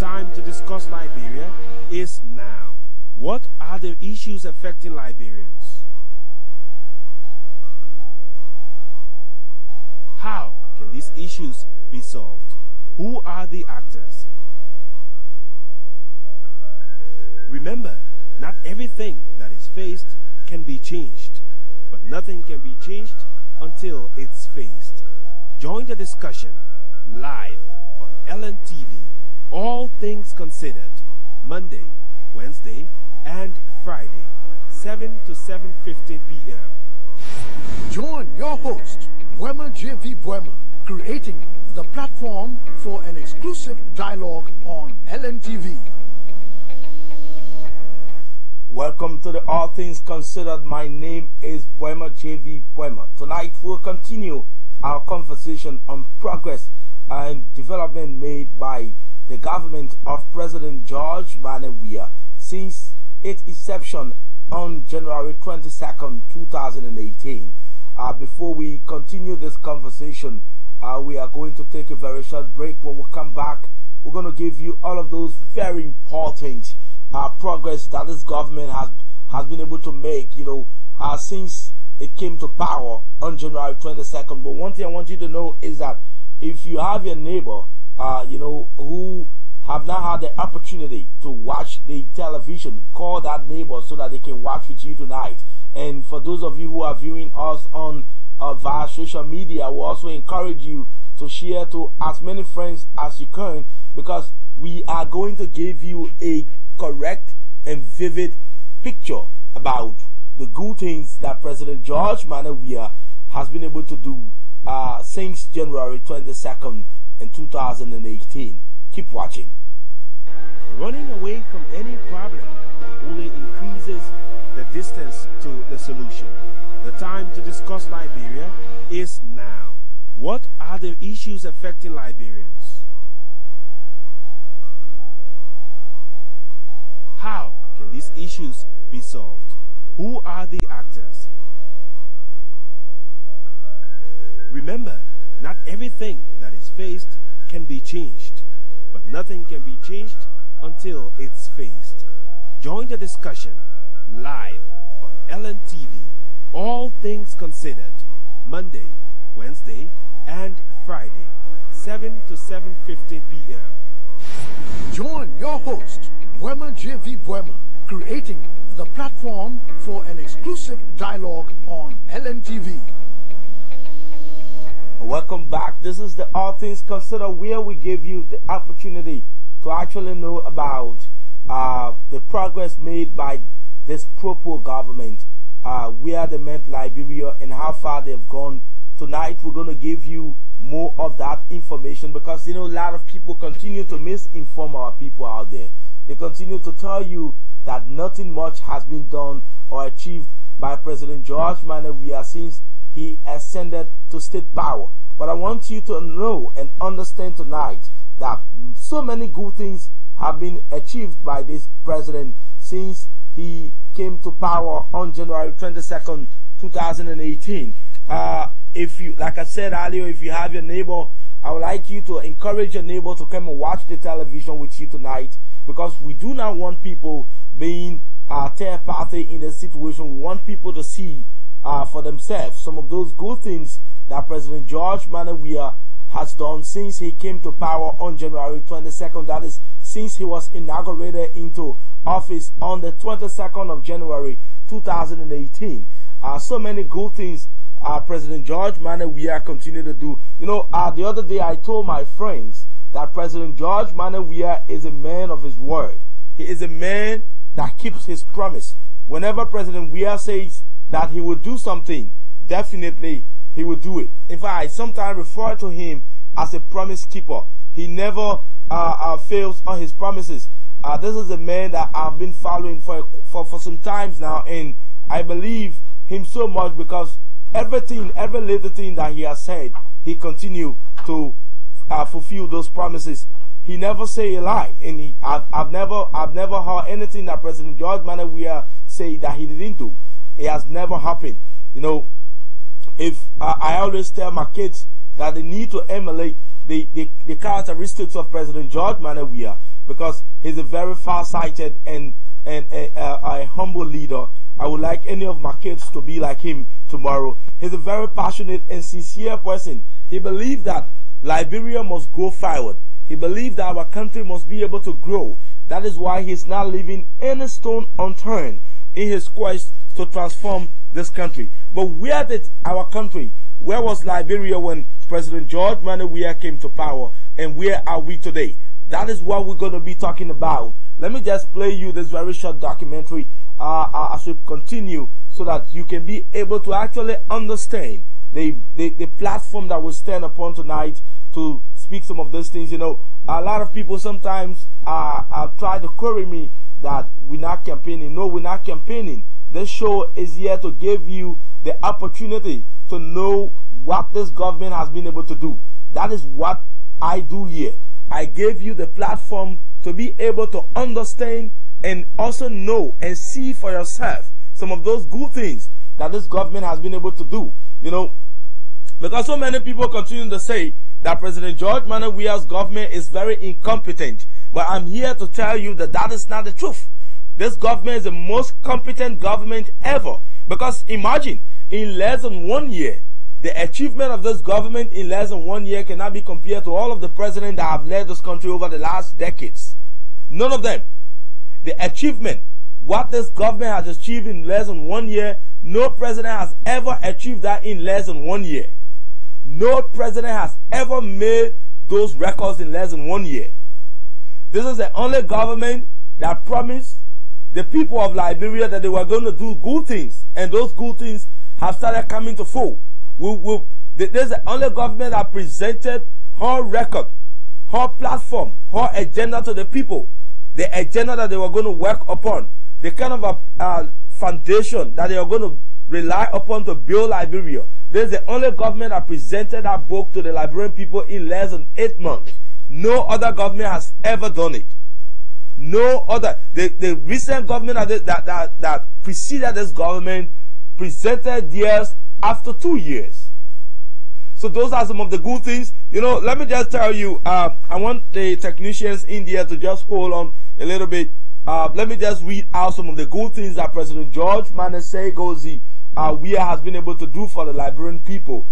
time to discuss Liberia is now. What are the issues affecting Liberians? How can these issues be solved? Who are the actors? Remember, not everything that is faced can be changed, but nothing can be changed until it's faced. Join the discussion live on LNTV, All Things Considered, Monday, Wednesday, and Friday, 7 to 7:15 p.m. Join your host, Boema JV Boema, creating the platform for an exclusive dialogue on LNTV. Welcome to the All Things Considered. My name is Boema JV Boema. Tonight we'll continue our conversation on progress and development made by the government of President George Weah since its inception on January 22nd, 2018. Before we continue this conversation, we are going to take a very short break. When we come back, we're going to give you all of those very important progress that this government has been able to make, since it came to power on January 22nd. But one thing I want you to know is that if you have your neighbor, who have not had the opportunity to watch the television, call that neighbor so that they can watch with you tonight. And for those of you who are viewing us on via social media, we also encourage you to share to as many friends as you can, because we are going to give you a correct and vivid picture about the good things that President George Weah has been able to do since January 22nd in 2018. Keep watching. Running away from any problem only increases the distance to the solution. The time to discuss Liberia is now. What are the issues affecting Liberians? How can these issues be solved? Who are the actors? Remember, not everything that is faced can be changed, but nothing can be changed until it's faced. Join the discussion live on LNTV, All Things Considered, Monday, Wednesday, and Friday, 7 to 7:15 p.m. Join your host, Boema JV Boema, creating the platform for an exclusive dialogue on LNTV. Welcome back. This is the All Things Considered, where we give you the opportunity to actually know about the progress made by this pro-poor government, where they met Liberia and how far they've gone. Tonight we're going to give you more of that information, because a lot of people continue to misinform our people out there. They continue to tell you that nothing much has been done or achieved by President George Weah since he ascended to state power. But I want you to know and understand tonight that so many good things have been achieved by this president since he came to power on January 22nd, 2018. If you, like I said earlier, if you have your neighbor, I would like you to encourage your neighbor to come and watch the television with you tonight, because we do not want people being third party in the situation. We want people to see for themselves some of those good things that President George Weah has done since he came to power on January 22nd. That is, since he was inaugurated into office on the 22nd of January 2018. So many good things President George Weah continued to do. The other day I told my friends that President George Weah is a man of his word. He is a man that keeps his promise. Whenever President Weah says that he will do something, definitely he will do it. In fact, I sometimes refer to him as a promise keeper. He never fails on his promises. This is a man that I've been following for some times now, and I believe him so much because every little thing that he has said, he continued to fulfill those promises. He never say a lie, and I've never heard anything that President George Weah say that he didn't do. It has never happened. If I always tell my kids that they need to emulate the characteristics of President George Weah, because he's a very far-sighted and a humble leader. I would like any of my kids to be like him tomorrow. He's a very passionate and sincere person. He believed that Liberia must go forward. He believed that our country must be able to grow. That is why he's not leaving any stone unturned in his quest to transform this country. But where did our country, where was Liberia when President George Manneh Weah came to power, and where are we today? That is what we're going to be talking about. Let me just play you this very short documentary as we continue, so that you can be able to actually understand the platform that we'll stand upon tonight to speak some of those things. You know, a lot of people sometimes try to query me that we're not campaigning. No, we're not campaigning. This show is here to give you the opportunity to know what this government has been able to do. That is what I do here. I gave you the platform to be able to understand and also know and see for yourself some of those good things that this government has been able to do. You know, because so many people continue to say that President George Manneh Weah's government is very incompetent. But I'm here to tell you that that is not the truth. This government is the most competent government ever. Because imagine, in less than 1 year, the achievement of this government in less than 1 year cannot be compared to all of the presidents that have led this country over the last decades. None of them. The achievement, what this government has achieved in less than 1 year, no president has ever achieved that in less than 1 year. No president has ever made those records in less than 1 year. This is the only government that promised the people of Liberia that they were going to do good things, and those good things have started coming to full. This is the only government that presented her record, her platform, her agenda to the people, the agenda that they were going to work upon, the kind of a foundation that they are going to rely upon to build Liberia. This is the only government that presented that book to the Liberian people in less than 8 months. No other government has ever done it. No other. The recent government that preceded this government presented theirs after 2 years. So those are some of the good things. You know, let me just tell you, I want the technicians in there to just hold on a little bit. Let me just read out some of the good things that President George Manneh Weah has been able to do for the Liberian people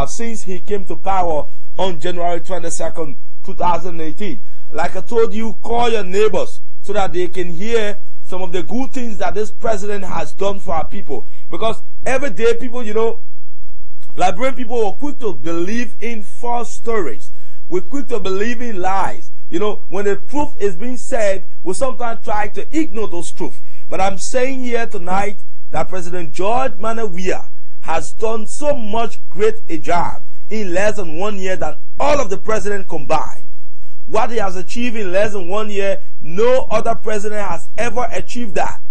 since he came to power on January 22nd, 2018. Like I told you, call your neighbors so that they can hear some of the good things that this president has done for our people. Because every day, people, you know, Liberian people are quick to believe in false stories. We're quick to believe in lies. You know, when the truth is being said, we sometimes try to ignore those truths. But I'm saying here tonight that President George Manneh Weah has done so much great a job in less than 1 year than all of the presidents combined. What he has achieved in less than 1 year, no other president has ever achieved that.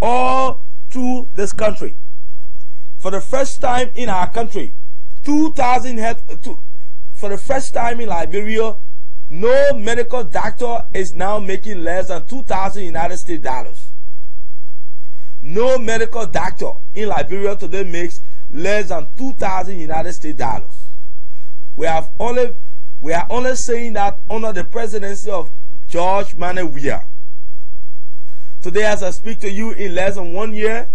All through this country. For the first time in our country, for the first time in Liberia, no medical doctor is now making less than 2,000 United States dollars. No medical doctor in Liberia today makes less than 2,000 United States dollars. We are only saying that under the presidency of George Manneh Weah. Today, as I speak to you, in less than 1 year,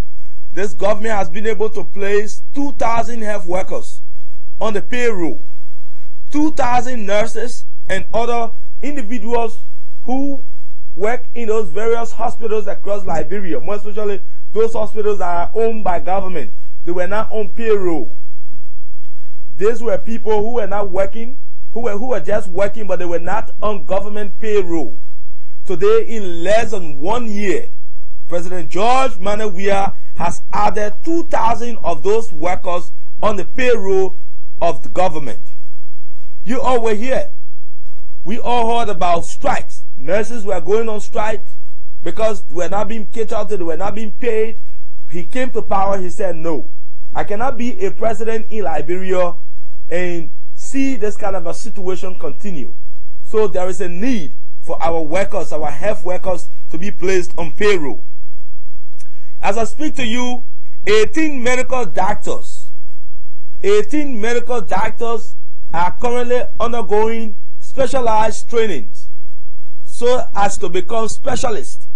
this government has been able to place 2,000 health workers on the payroll, 2,000 nurses and other individuals who work in those various hospitals across Liberia, more especially those hospitals that are owned by government. They were not on payroll. These were people who were not working, who were just working, but they were not on government payroll. Today, in less than 1 year, President George Manneh Weah has added 2,000 of those workers on the payroll of the government. You all were here. We all heard about strikes. Nurses were going on strike because they were not being catered to, they were not being paid. He came to power, he said, no, I cannot be a president in Liberia and see this kind of a situation continue. So there is a need for our workers, our health workers, to be placed on payroll. As I speak to you, 18 medical doctors are currently undergoing specialized trainings so as to become specialist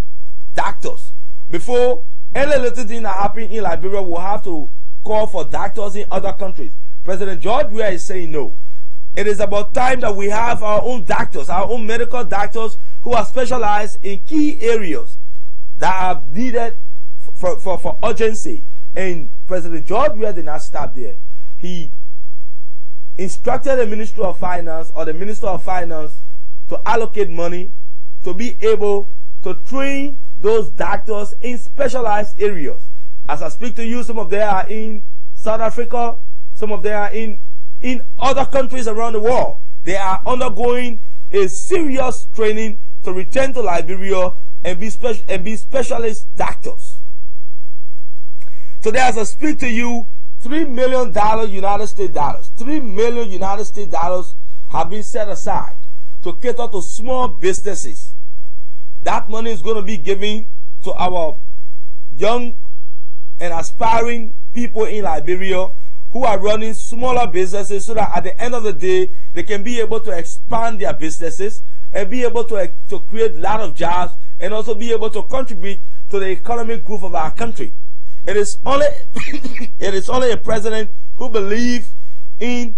doctors. Before any little thing that happens in Liberia, we'll have to call for doctors in other countries. President George Weah is saying no. It is about time that we have our own doctors, our own medical doctors who are specialized in key areas that are needed for urgency. And President George Weah did not stop there. He instructed the Ministry of Finance or the Minister of Finance to allocate money to be able to train those doctors in specialized areas. As I speak to you, some of them are in South Africa, some of them are in other countries around the world. They are undergoing a serious training to return to Liberia and be specialist doctors. Today, as I speak to you, $3 million United States dollars, $3 million United States dollars have been set aside to cater to small businesses. That money is going to be given to our young and aspiring people in Liberia who are running smaller businesses, so that at the end of the day, they can be able to expand their businesses and be able to create a lot of jobs and also be able to contribute to the economic growth of our country. It is only a president who believes in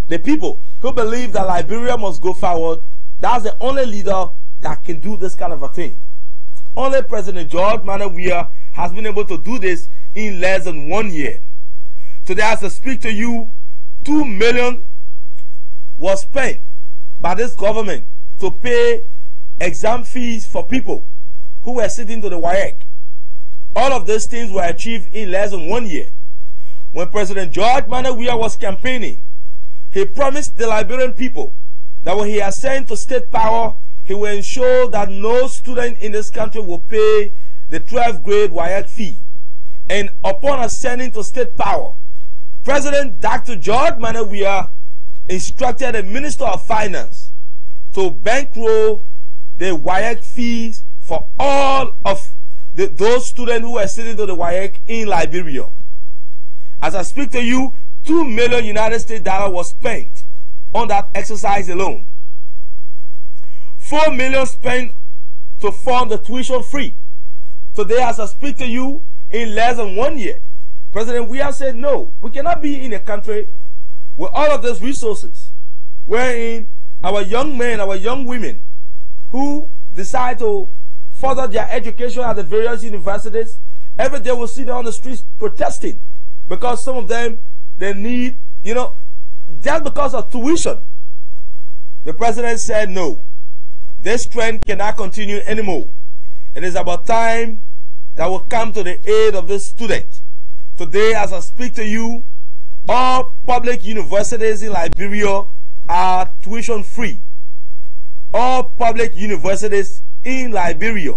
the people, who believes that Liberia must go forward. That's the only leader that can do this kind of a thing. Only President George Weah has been able to do this in less than 1 year. Today, as I speak to you, $2 million was spent by this government to pay exam fees for people who were sitting to the WAEC. All of these things were achieved in less than 1 year. When President George Weah was campaigning, he promised the Liberian people that when he ascends to state power, he will ensure that no student in this country will pay the 12th grade WAEC fee. And upon ascending to state power, President Dr. George Weah instructed the Minister of Finance to bankroll the WAEC fees for all of those students who were sitting to the WAEC in Liberia. As I speak to you, $2 million United States dollars was spent on that exercise alone. $4 million spent to fund the tuition free. Today, as I speak to you, in less than 1 year, President Weah said, no, we cannot be in a country with all of these resources, wherein our young men, our young women, who decide to further their education at the various universities, every day we'll see them on the streets protesting because some of them, they need, just because of tuition. The president said, no, this trend cannot continue anymore. It is about time that will come to the aid of this student. Today, as I speak to you, all public universities in Liberia are tuition free. All public universities in Liberia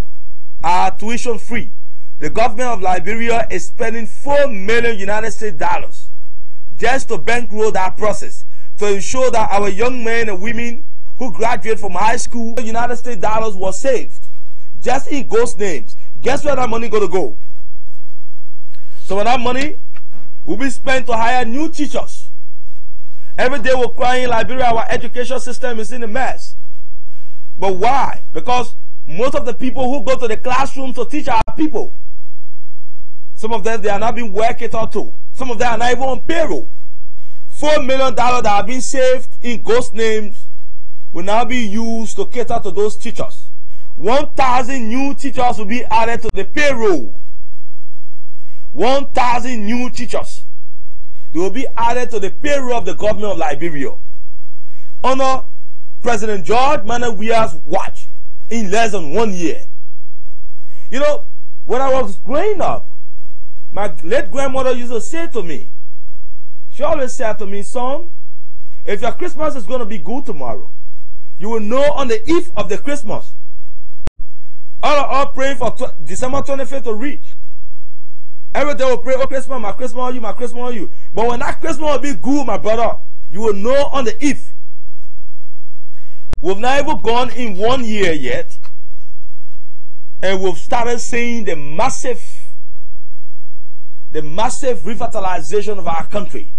are tuition free. The government of Liberia is spending $4 million United States dollars just to bankroll that process, to ensure that our young men and women who graduate from high school, United States dollars was saved just in ghost names. Guess where that money going to go? So that money will be spent to hire new teachers. Every day we're crying in Liberia, our education system is in a mess. But why? Because most of the people who go to the classroom to teach our people, some of them, they are not being worked out to. Some of them are not even on payroll. $4 million that have been saved in ghost names will now be used to cater to those teachers. 1,000 new teachers will be added to the payroll. 1,000 new teachers. They will be added to the payroll of the government of Liberia. Under President George Weah's watch in less than 1 year. When I was growing up, my late grandmother used to say to me, she always said to me, son, if your Christmas is going to be good tomorrow, you will know on the eve of the Christmas. All praying for December 25th to reach. Every day we'll pray, oh Christmas, my Christmas on you, my Christmas on you. But when that Christmas will be good, my brother, you will know on the eve. We've not even gone in 1 year yet, and we've started seeing the massive revitalization of our country,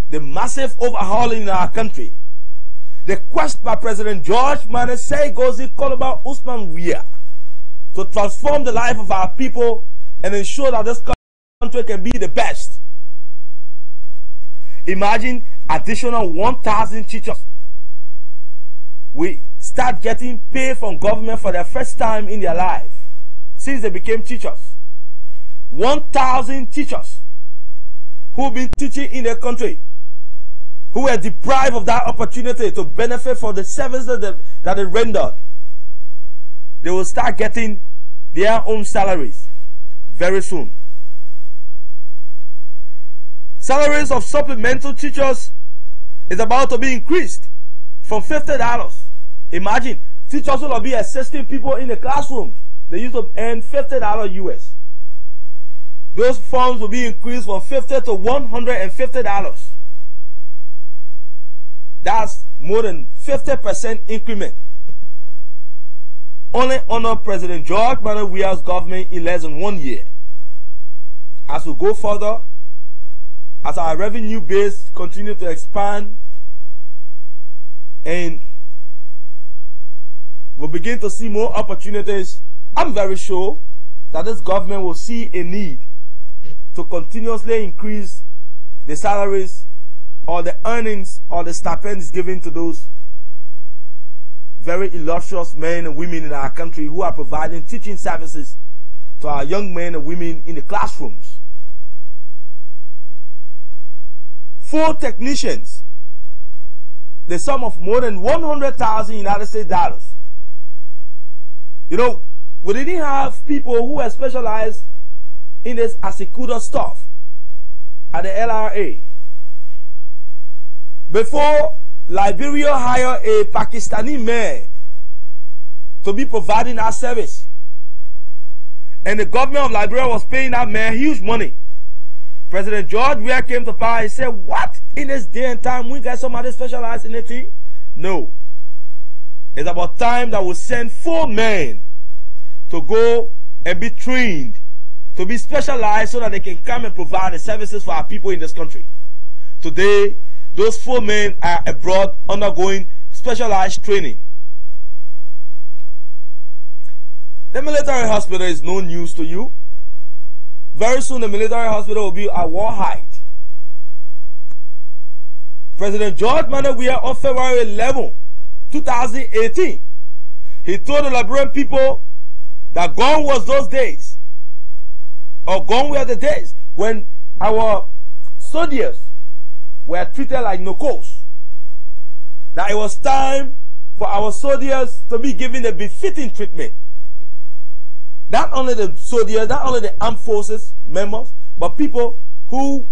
the massive overhauling in our country. the quest by President George Manasseh Gozi Koloba Usman Wia to transform the life of our people and ensure that this country can be the best. Imagine additional 1,000 teachers. We start getting paid from government for the first time in their life since they became teachers. 1,000 teachers who have been teaching in the country, who were deprived of that opportunity to benefit from the services that they rendered. They will start getting their own salaries very soon. Salaries of supplemental teachers is about to be increased from $50. Imagine, teachers will be assisting people in the classroom. They used to earn $50 US. Those funds will be increased from $50 to $150. That's more than 50% increment. Only under President George Manasseh's government in less than 1 year. As we go further, as our revenue base continue to expand, and we'll begin to see more opportunities, I'm very sure that this government will see a need to continuously increase the salaries or the earnings or the stipends given to those very illustrious men and women in our country who are providing teaching services to our young men and women in the classrooms. 4 technicians, the sum of more than 100,000 United States dollars. You know, we didn't have people who were specialized in this Asikuda stuff at the LRA. Before, Liberia hired a Pakistani man to be providing our service. And the government of Liberia was paying that man huge money. President George Weah came to power and said, what? In this day and time, we got somebody specialized in anything? No. It's about time that we send 4 men to go and be trained, to be specialized so that they can come and provide the services for our people in this country. Today, those 4 men are abroad undergoing specialized training. The military hospital is no news to you. Very soon the military hospital will be at war height. President George Manasseh on February 11, 2018, he told the Liberian people that gone was those days, or gone were the days when our soldiers were treated like nokos. That it was time for our soldiers to be given a befitting treatment. Not only the soldiers, not only the armed forces members, but people who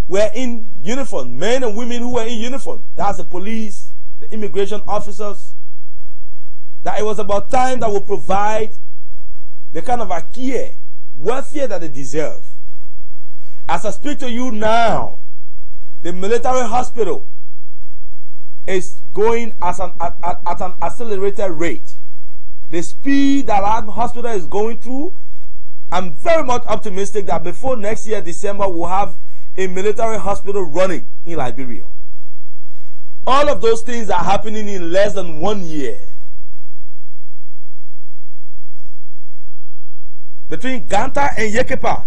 were in uniform, men and women who were in uniform. That's the police, the immigration officers. That it was about time that we provide the kind of a care, welfare that they deserve. As I speak to you now, the military hospital is going at an accelerated rate. The speed that our hospital is going through, I'm very much optimistic that before next year, December, we'll have a military hospital running in Liberia. All of those things are happening in less than 1 year. Between Ganta and Yekepa,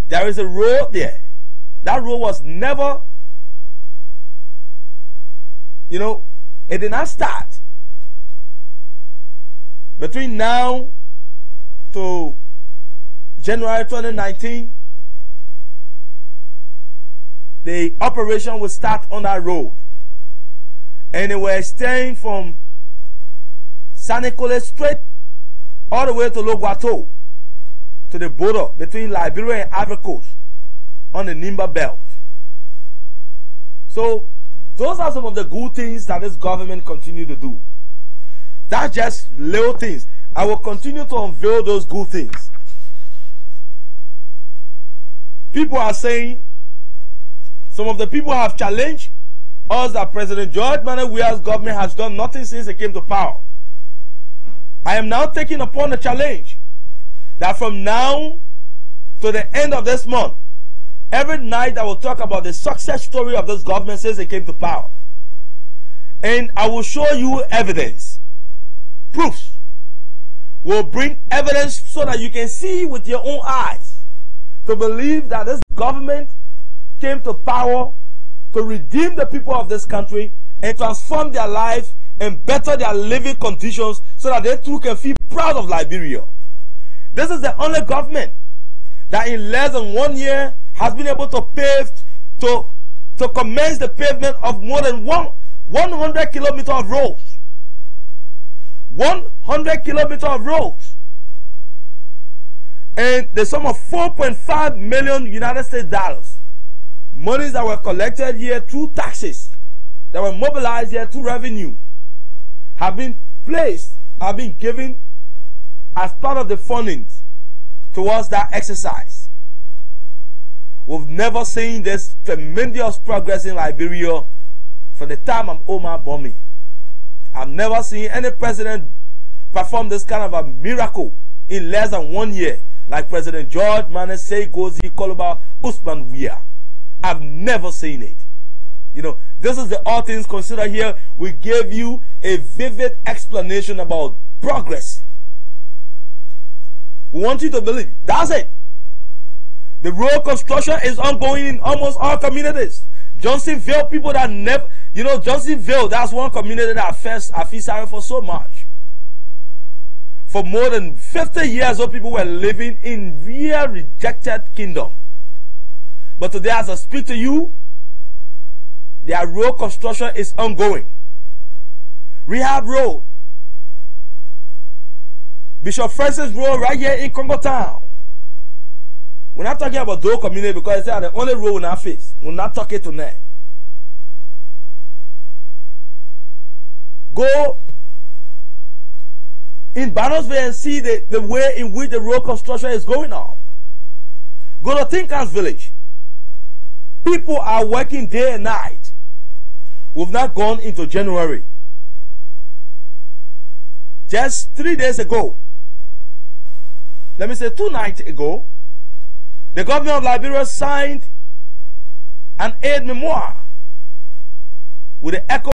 there is a road there. That road was never, it did not start. Between now to January 2019, the operation will start on that road. And it will extend from Sanikole Strait all the way to Logwato, to the border between Liberia and Ivory Coast on the Nimba Belt. So those are some of the good things that this government continue to do. That's just little things. I will continue to unveil those good things. People are saying, some of the people have challenged us that President George Manasseh's government has done nothing since he came to power. I am now taking upon the challenge that from now to the end of this month, every night I will talk about the success story of this government since it came to power. And I will show you evidence, proofs. We'll bring evidence so that you can see with your own eyes, to believe that this government came to power to redeem the people of this country and transform their life and better their living conditions so that they too can feel proud of Liberia. This is the only government that in less than 1 year has been able to commence the pavement of more than 100 kilometers of roads. 100 kilometers of roads. And the sum of $4.5 million United States dollars. Monies that were collected here through taxes, that were mobilized here through revenues, have been given as part of the funding towards that exercise. We've never seen this tremendous progress in Liberia from the time of Omar Bomi. I've never seen any president perform this kind of a miracle in less than 1 year, like President George Manasseh Gozi Koloba Usman Wia. I've never seen it. You know, this is the All Things Considered here. We gave you a vivid explanation about progress. We want you to believe. That's it. The road construction is ongoing in almost all communities. Johnsonville, people that never, you know, Johnsonville, that's one community that I feel sorry for so much. For more than 50 years, those people were living in real rejected kingdom. But today, as I speak to you, their road construction is ongoing. Rehab Road, Bishop Francis Road, right here in Congo Town. We're not talking about those community because they are the only road in our face. We're not talking tonight. Go in Bannersville and see the way in which the road construction is going on. Go to Thinkers Village. People are working day and night. We've not gone into January. Just 3 days ago, let me say 2 nights ago, the government of Liberia signed an aid memoir with the